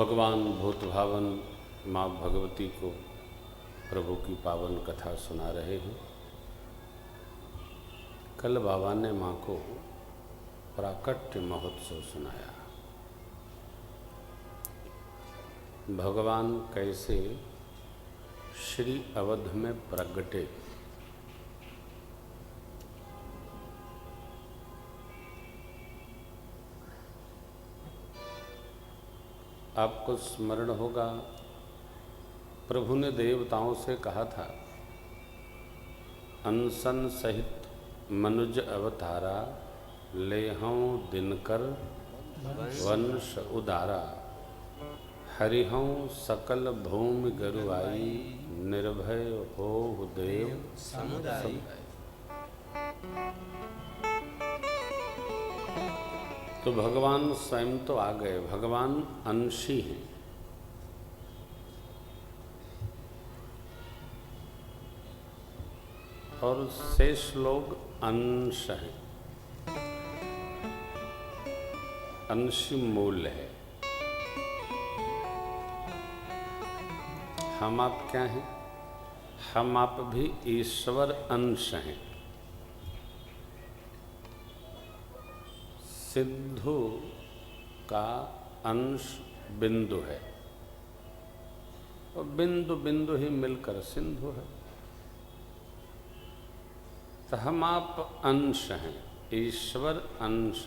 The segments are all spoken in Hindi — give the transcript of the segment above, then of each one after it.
भगवान भूत भावन माँ भगवती को प्रभु की पावन कथा सुना रहे हैं। कल बाबा ने माँ को प्राकट्य महोत्सव सुनाया। भगवान कैसे श्री अवध में प्रगटे। आपको स्मरण होगा, प्रभु ने देवताओं से कहा था, अनसन सहित मनुज अवतारा, लेहं दिनकर वंश उदारा, हरिहं सकल भूमि गरुआई, निर्भय हो देव समुदाय। तो भगवान स्वयं तो आ गए। भगवान अंशी हैं। और शेष लोग अंश हैं। अंशी मूल है। हम आप क्या हैं? हम आप भी ईश्वर अंश हैं। सिंधु का अंश बिंदु है और बिंदु बिंदु ही मिलकर सिंधु है। तो हम आप अंश हैं, ईश्वर अंश।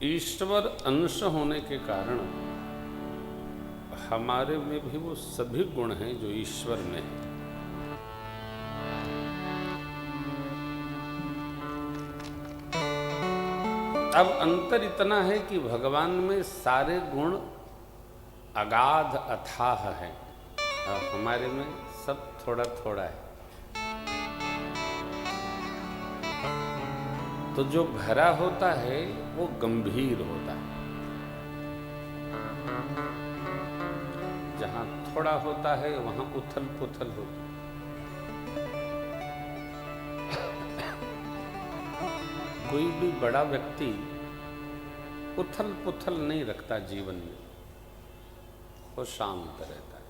ईश्वर अंश होने के कारण हमारे में भी वो सभी गुण हैं जो ईश्वर में हैं। अब अंतर इतना है कि भगवान में सारे गुण अगाध अथाह है और हमारे में सब थोड़ा थोड़ा है। तो जो भरा होता है वो गंभीर होता है, जहां थोड़ा होता है वहां उथल पुथल होता है। कोई भी बड़ा व्यक्ति उथल पुथल नहीं रखता जीवन में, वो शांत रहता है।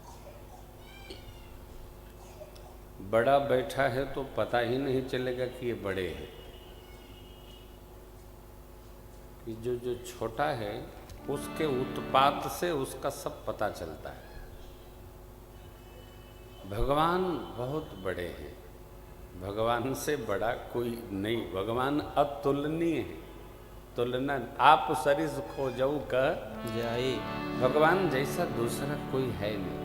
बड़ा बैठा है तो पता ही नहीं चलेगा कि ये बड़े हैं। कि जो छोटा है उसके उत्पात से उसका सब पता चलता है। भगवान बहुत बड़े हैं। भगवान से बड़ा कोई नहीं। भगवान अतुलनीय है। तुलना आप सरिस खोजऊ कह जाए। भगवान जैसा दूसरा कोई है नहीं।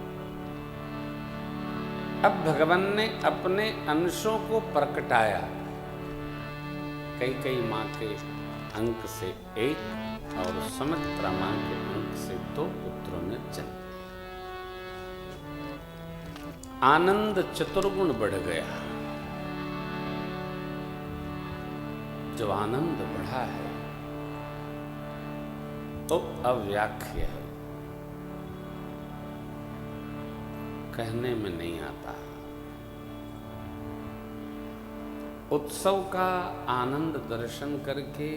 अब भगवान ने अपने अंशों को प्रकटाया। कई माँ के अंक से एक और सुमित्रा माँ के अंक से 2 पुत्रों ने जन्म। आनंद चतुर्गुण बढ़ गया। जो आनंद बढ़ा है तो अव्याख्य है, कहने में नहीं आता। उत्सव का आनंद दर्शन करके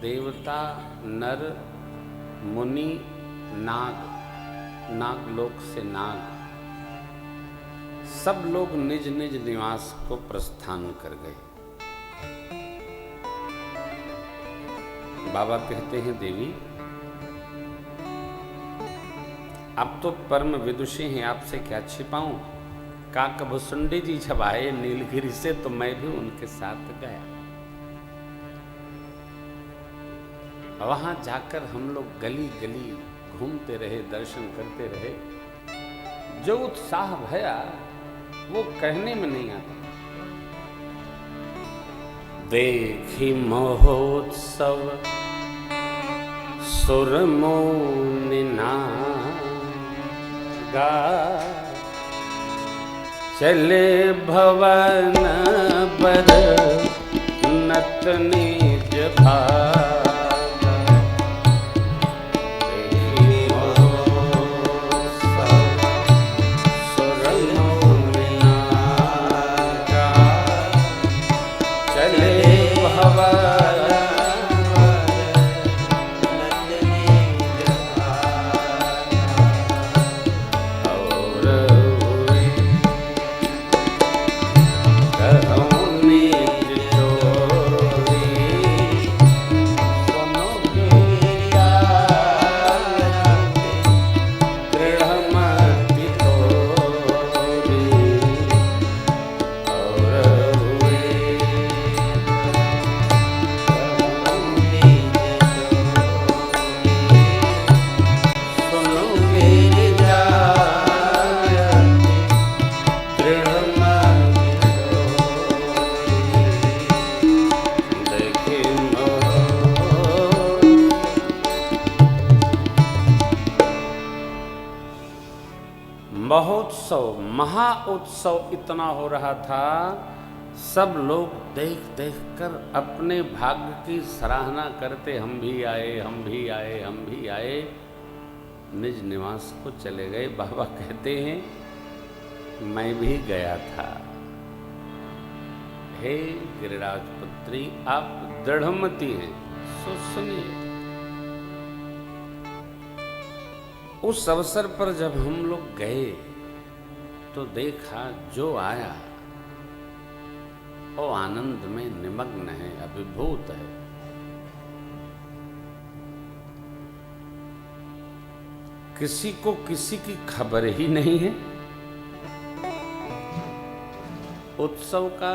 देवता, नर, मुनि, नागलोक से नाग, सब लोग निज निज निवास को प्रस्थान कर गए। बाबा कहते हैं, देवी अब तो परम विदुषी हैं, आपसे क्या छिपाऊं। काकभुसुंडी जी जब आए नीलगिरी से तो मैं भी उनके साथ गया। वहां जाकर हम लोग गली गली घूमते रहे, दर्शन करते रहे। जो उत्साह भया वो कहने में नहीं आता। देखी महोत्सव सुरमुनि नागा, चले भवन बर नत निज भागा। देखी महोत्सव सुरमुनि नागा, चले भवन उत्सव, महा उत्सव इतना हो रहा था, सब लोग देख देख कर अपने भाग्य की सराहना करते, हम भी आए, हम भी आए, हम भी आए। निज निवास को चले गए। बाबा कहते हैं मैं भी गया था। हे गिरिराज पुत्री, आप दृढ़मती हैं, सो सुनिए। उस अवसर पर जब हम लोग गए तो देखा जो आया वो आनंद में निमग्न है, अभिभूत है। किसी को किसी की खबर ही नहीं है। उत्सव का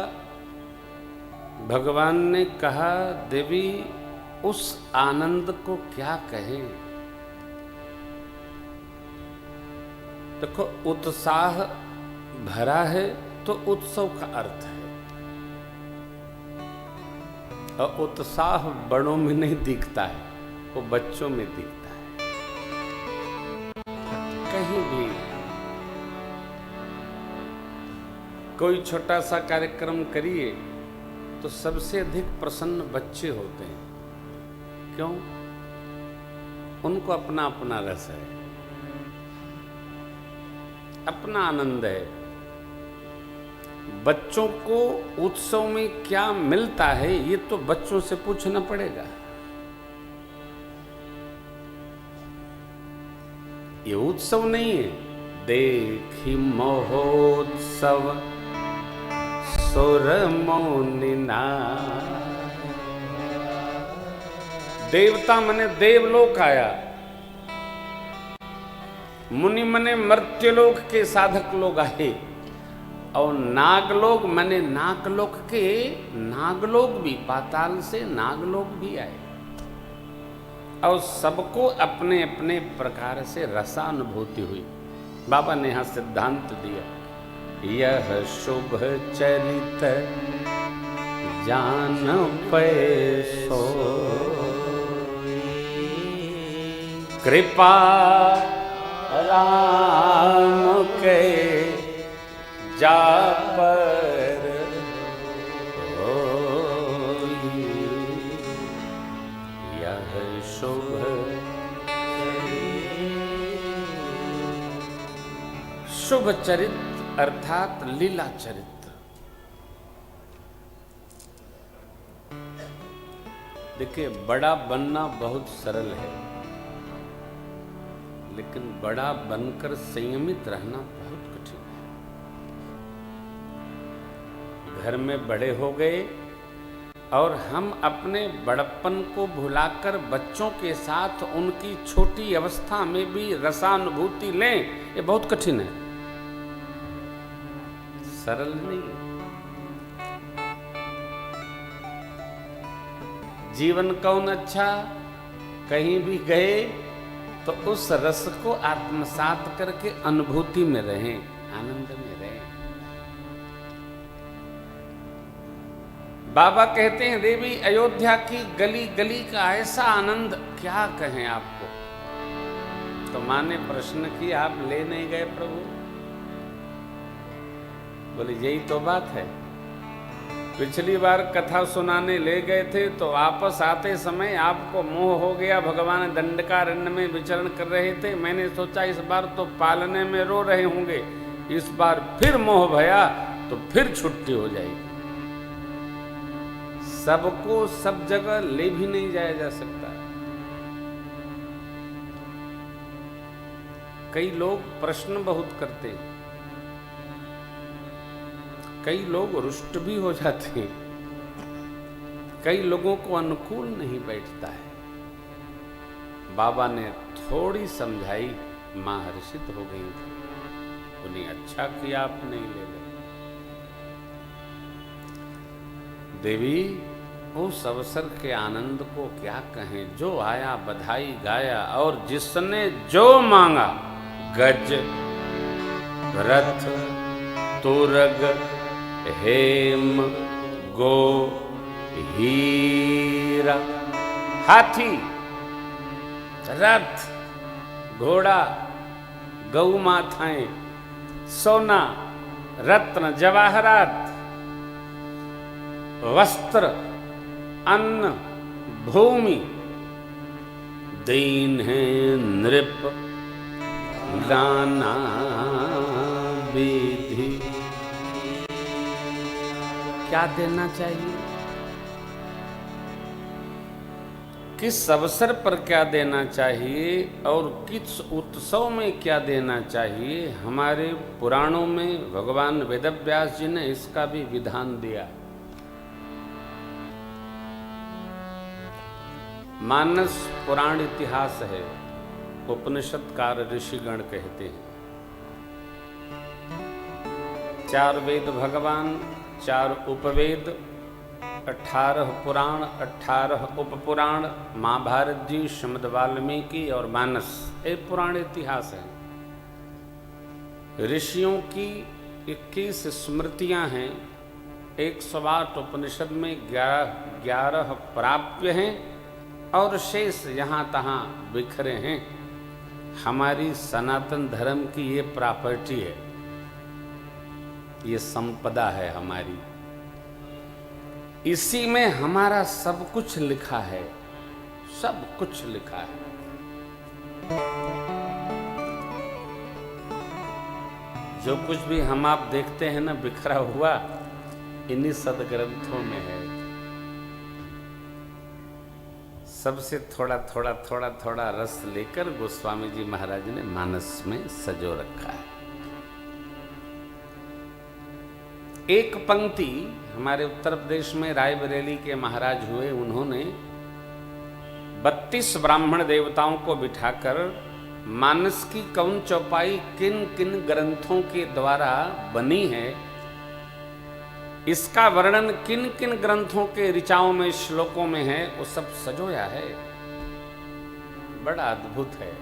भगवान ने कहा, देवी उस आनंद को क्या कहें। देखो, उत्साह भरा है तो उत्सव का अर्थ है। और उत्साह बड़ों में नहीं दिखता है, वो बच्चों में दिखता है। कहीं भी कोई छोटा सा कार्यक्रम करिए तो सबसे अधिक प्रसन्न बच्चे होते हैं। क्यों? उनको अपना अपना रस है, अपना आनंद है। बच्चों को उत्सव में क्या मिलता है ये तो बच्चों से पूछना पड़ेगा। ये उत्सव नहीं है। देखी महोत्सव सुर मौनि नाय। देवता मने देवलोक आया, मुनि मने मर्त्यलोक के साधक लोग आए, और नागलोक मने नागलोक के नागलोक भी, पाताल से नागलोक भी आए। और सबको अपने अपने प्रकार से रसानुभूति हुई। बाबा ने यहां सिद्धांत दिया, यह शुभ चरित जान पैसो कृपा राम के जा पर होई। यह शुभ शुभ चरित्र अर्थात लीला चरित्र। देखिए, बड़ा बनना बहुत सरल है, लेकिन बड़ा बनकर संयमित रहना बहुत कठिन है। घर में बड़े हो गए और हम अपने बड़प्पन को भुलाकर बच्चों के साथ उनकी छोटी अवस्था में भी रसानुभूति लें, ये बहुत कठिन है, सरल नहीं है। जीवन कौन अच्छा, कहीं भी गए तो उस रस को आत्मसात करके अनुभूति में रहें, आनंद में रहें। बाबा कहते हैं, देवी अयोध्या की गली गली का ऐसा आनंद क्या कहें आपको। तो मां ने प्रश्न किया, आप ले नहीं गए प्रभु? बोले, यही तो बात है। पिछली बार कथा सुनाने ले गए थे तो वापस आते समय आपको मोह हो गया, भगवान दंडकारण्य में विचरण कर रहे थे। मैंने सोचा इस बार तो पालने में रो रहे होंगे, इस बार फिर मोह भया तो फिर छुट्टी हो जाएगी। सबको सब जगह ले भी नहीं जाया जा सकता। कई लोग प्रश्न बहुत करते हैं, कई लोग रुष्ट भी हो जाते हैं, कई लोगों को अनुकूल नहीं बैठता है। बाबा ने थोड़ी समझाई, मां हर्षित हो गई थी। उन्हें अच्छा किया आप नहीं ले गए। देवी उस अवसर के आनंद को क्या कहें। जो आया बधाई गाया, और जिसने जो मांगा, गज रथ तुरग हेम गो हीरा, हाथी रथ घोड़ा गौ माताएं सोना, रत्न, जवाहरात, वस्त्र, अन्न, भूमि, दीन है नृप नाना विधि। क्या देना चाहिए, किस अवसर पर क्या देना चाहिए और किस उत्सव में क्या देना चाहिए, हमारे पुराणों में भगवान वेदव्यास जी ने इसका भी विधान दिया। मानस पुराण इतिहास है, उपनिषदकार ऋषिगण कहते हैं। 4 वेद भगवान, 4 उपवेद, 18 पुराण, 18 उपपुराण, महाभारत जी, श्रीमद् वाल्मीकि और मानस, एक पुराण इतिहास है। ऋषियों की 21 स्मृतियां हैं, 108 उपनिषद में 11 प्राप्य हैं और शेष यहाँ तहाँ बिखरे हैं। हमारी सनातन धर्म की ये प्रॉपर्टी है, ये संपदा है हमारी। इसी में हमारा सब कुछ लिखा है, सब कुछ लिखा है। जो कुछ भी हम आप देखते हैं ना बिखरा हुआ, इन्हीं सदग्रंथों में है। सबसे थोड़ा थोड़ा थोड़ा थोड़ा रस लेकर गोस्वामी जी महाराज ने मानस में सजो रखा है। एक पंक्ति हमारे उत्तर प्रदेश में रायबरेली के महाराज हुए, उन्होंने 32 ब्राह्मण देवताओं को बिठाकर मानस की कौन चौपाई किन किन ग्रंथों के द्वारा बनी है, इसका वर्णन किन किन ग्रंथों के ऋचाओं में, श्लोकों में है, वो सब सजोया है। बड़ा अद्भुत है।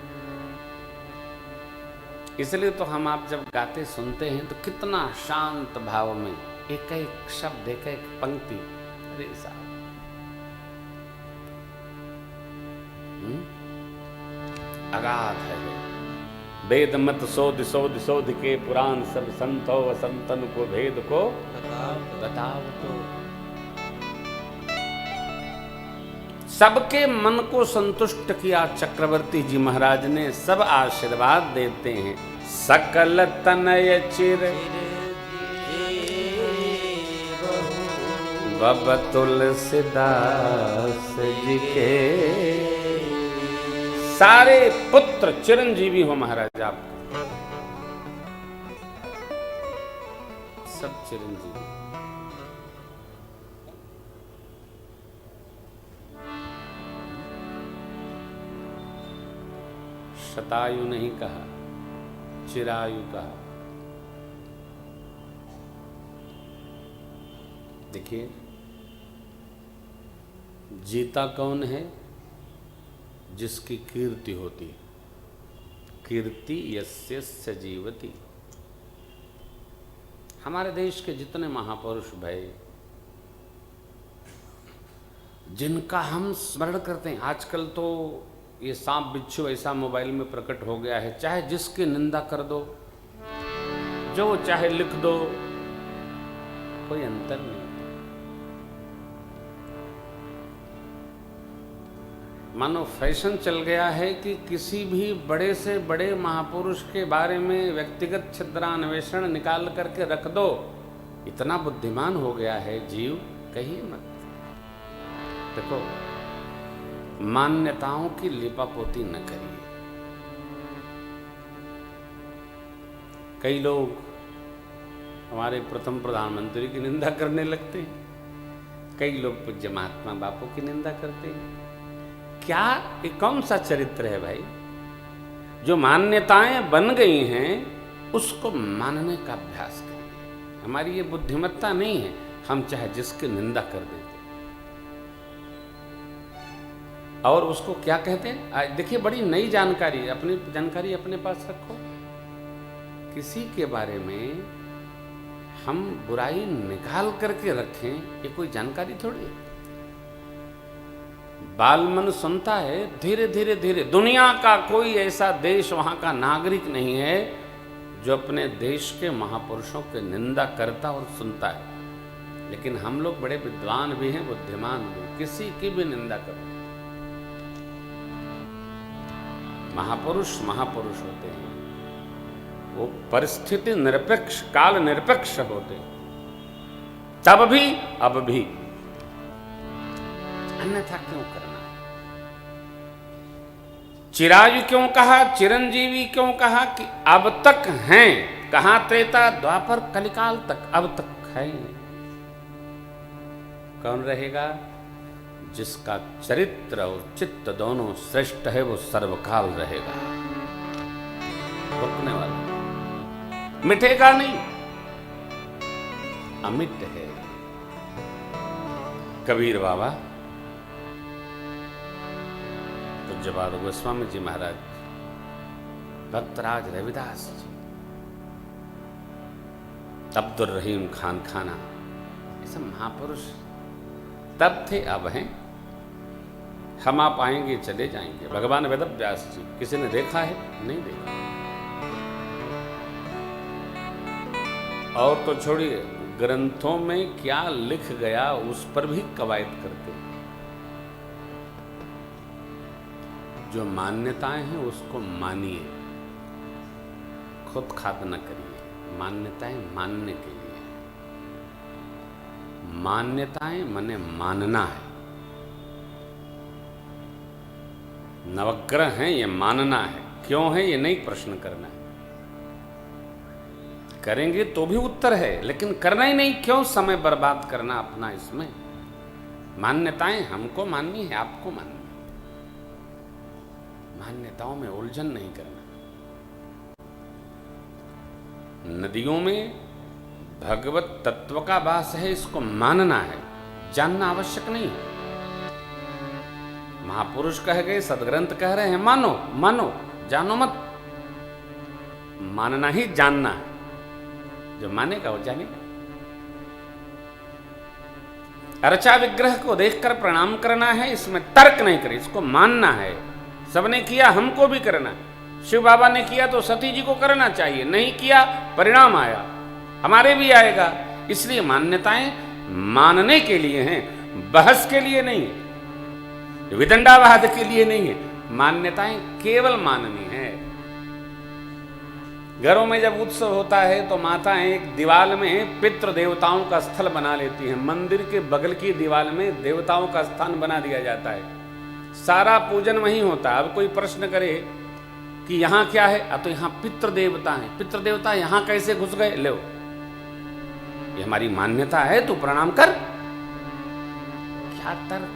इसलिए तो हम आप जब गाते सुनते हैं तो कितना शांत भाव में एक एक शब्द, एक एक पंक्ति, अरे साहब, अगाध है। वेद मत शोध शोध शोध के पुराण सब संतो संतन को भेद को बताओ तो। सबके मन को संतुष्ट किया चक्रवर्ती जी महाराज ने, सब आशीर्वाद देते हैं। सकल तनय चिर बब तुलसीदास जी के, सारे पुत्र चिरंजीवी हो महाराज आपको, सब चिरंजीवी। शतायु नहीं कहा, चिरायु कहा। देखिए, जीता कौन है? जिसकी कीर्ति होती, कीर्ति यस्य जीवति। हमारे देश के जितने महापुरुष भाई जिनका हम स्मरण करते हैं, आजकल तो ये सांप बिच्छू ऐसा मोबाइल में प्रकट हो गया है, चाहे जिसकी निंदा कर दो, जो चाहे लिख दो, कोई अंतर नहीं। मानो फैशन चल गया है कि किसी भी बड़े से बड़े महापुरुष के बारे में व्यक्तिगत छिद्रान्वेषण निकाल करके रख दो। इतना बुद्धिमान हो गया है जीव, कहिए मत। देखो, मान्यताओं की लिपापोती न करिए। कई लोग हमारे प्रथम प्रधानमंत्री की निंदा करने लगते हैं, कई लोग पूज्य महात्मा बापू की निंदा करते हैं। क्या ये कौन सा चरित्र है भाई? जो मान्यताएं बन गई हैं उसको मानने का अभ्यास करिए। हमारी ये बुद्धिमत्ता नहीं है, हम चाहे जिसकी निंदा कर देते। और उसको क्या कहते हैं? देखिए, बड़ी नई जानकारी, अपनी जानकारी अपने पास रखो। किसी के बारे में हम बुराई निकाल करके रखें, ये कोई जानकारी थोड़ी है। बालमन सुनता है, धीरे धीरे धीरे। दुनिया का कोई ऐसा देश, वहां का नागरिक नहीं है जो अपने देश के महापुरुषों की निंदा करता और सुनता है। लेकिन हम लोग बड़े विद्वान भी हैं, बुद्धिमान भी, किसी की भी निंदा करो। महापुरुष महापुरुष होते हैं, वो परिस्थिति निरपेक्ष, काल निरपेक्ष होते हैं, तब भी अब भी। अन्यथा क्यों करना? चिरायु क्यों कहा, चिरंजीवी क्यों कहा? कि अब तक हैं। कहां? त्रेता द्वापर कलिकाल तक, अब तक है। कौन रहेगा? जिसका चरित्र और चित्त दोनों श्रेष्ठ है, वो सर्वकाल रहेगा। रुकने वाला, मिटेगा नहीं, अमिट है। कबीर बाबा, पूज्यपाद गोस्वामी जी महाराज, भक्तराज रविदास जी, अब्दुल रहीम खान खाना, ऐसे महापुरुष तब थे, अब हैं। हम आप आएंगे चले जाएंगे। भगवान वेद व्यास जी, किसी ने देखा है? नहीं देखा। और तो छोड़िए, ग्रंथों में क्या लिख गया उस पर भी कवायद करते। जो मान्यताएं हैं उसको मानिए, खुद खाद न करिए। मान्यताएं मानने के लिए, मान्यताएं मने मानना है। नवग्रह हैं, ये मानना है। क्यों है ये नहीं प्रश्न करना है। करेंगे तो भी उत्तर है, लेकिन करना ही नहीं, क्यों समय बर्बाद करना अपना इसमें। मान्यताएं हमको माननी है, आपको माननी है। मान्यताओं में उलझन नहीं करना। नदियों में भगवत तत्व का वास है, इसको मानना है, जानना आवश्यक नहीं है। महापुरुष कह गए, सदग्रंथ कह रहे हैं, मानो मानो, जानो मत। मानना ही जानना है। जो मानेगा वो जानेगा। अर्चा विग्रह को देखकर प्रणाम करना है, इसमें तर्क नहीं करे, इसको मानना है। सबने किया, हमको भी करना। शिव बाबा ने किया तो सती जी को करना चाहिए, नहीं किया परिणाम आया, हमारे भी आएगा। इसलिए मान्यताएं मानने के लिए हैं, बहस के लिए नहीं है, विदंडावाद के लिए नहीं है। मान्यताएं केवल माननी है। घरों में जब उत्सव होता है तो माताएं एक दीवाल में पितृ देवताओं का स्थल बना लेती हैं। मंदिर के बगल की दीवाल में देवताओं का स्थान बना दिया जाता है, सारा पूजन वहीं होता है। अब कोई प्रश्न करे कि यहाँ क्या है, अब तो यहाँ पितृ देवता हैं। पितृ देवता यहाँ कैसे घुस गए? लो, ये हमारी मान्यता है, तू प्रणाम कर। क्या तर्क?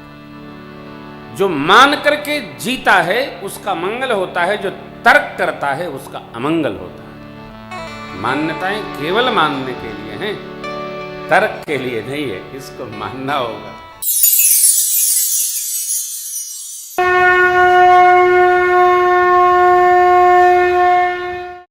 जो मान करके जीता है उसका मंगल होता है, जो तर्क करता है उसका अमंगल होता है। मान्यताएं केवल मानने के लिए हैं, तर्क के लिए नहीं है। इसको मानना होगा।